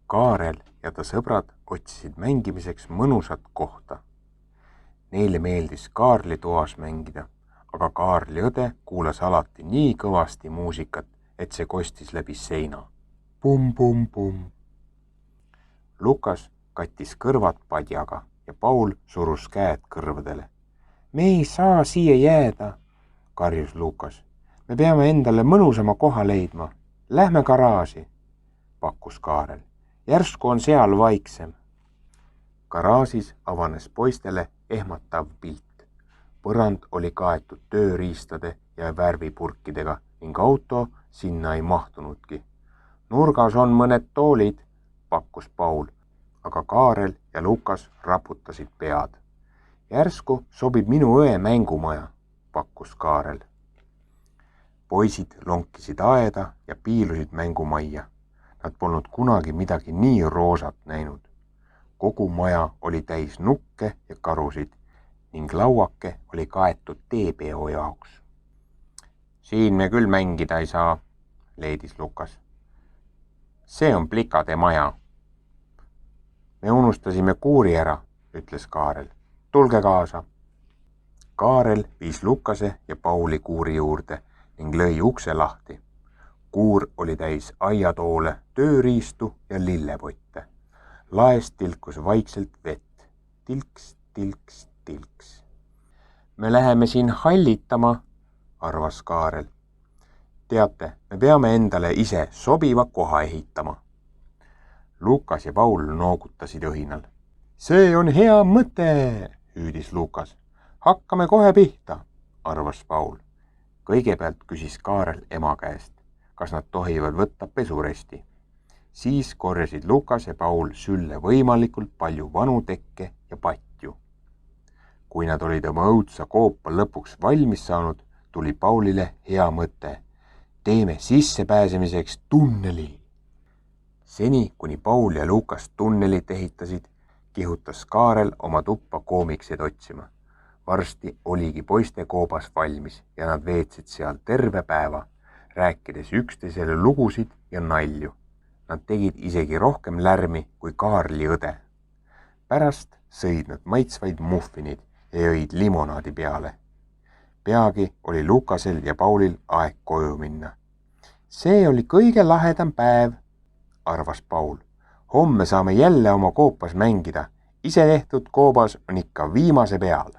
Kaarel ja ta sõbrad otsisid mängimiseks mõnusat kohta. Neile meeldis Kaarli toas mängida, aga Kaarli õde kuulas alati nii kõvasti muusikat, et see kostis läbi seina. Pum-pum-pum. Lukas kattis kõrvad padjaga ja Paul surus käed kõrvadele. Me ei saa siia jääda, karjus Lukas. Me peame endale mõnusama koha leidma. Lähme garaaži, pakkus Kaarel. Järsku on seal vaiksem. Garaažis avanes poistele ehmatav pilt. Põrand oli kaetud tööriistade ja värvipurkidega ning auto sinna ei mahtunudki. Nurgas on mõned toolid, pakkus Paul, aga Kaarel ja Lukas raputasid pead. Järsku sobib minu õe mängumaja, pakkus Kaarel. Poisid lonkisid aeda ja piilusid mängumajja. Nad polnud kunagi midagi nii roosat näinud. Kogu maja oli täis nukke ja karusid ning lauake oli kaetud teepeo jaoks. Siin me küll mängida ei saa, leidis Lukas. See on plikade maja. Me unustasime kuuri ära, ütles Kaarel. Tulge kaasa. Kaarel viis Lukase ja Pauli kuuri juurde ning lõi ukse lahti. Kuur oli täis aiatoole, tööriistu ja lillepotte. Laest tilkus vaikselt vett. Tilks, tilks, tilks. Me läheme siin hallitama, arvas Kaarel. Teate, me peame endale ise sobiva koha ehitama. Lukas ja Paul noogutasid õhinal. See on hea mõte, hüüdis Lukas. Hakkame kohe pihta, arvas Paul. Kõigepealt küsis Kaarel ema käest, kas nad tohivad võtta pesuresti. Siis korjasid Lukas ja Paul sülle võimalikult palju vanu tekke ja patju. Kui nad olid oma õudsa koopa lõpuks valmis saanud, tuli Paulile hea mõte. Teeme sissepääsemiseks tunneli. Seni, kuni Paul ja Lukas tunnelit ehitasid, kihutas Kaarel oma tuppa koomikseid otsima. Varsti oligi poiste koobas valmis ja nad veetsid seal terve päeva, rääkides üksteisele lugusid ja nalju. Nad tegid isegi rohkem lärmi kui Kaarli õde. Pärast sõid nad maitsvaid muffinid ja jõid limonaadi peale. Peagi oli Lukasel ja Paulil aeg koju minna. See oli kõige lahedam päev, arvas Paul. Homme saame jälle oma koopas mängida. Ise tehtud koobas on ikka viimase peal.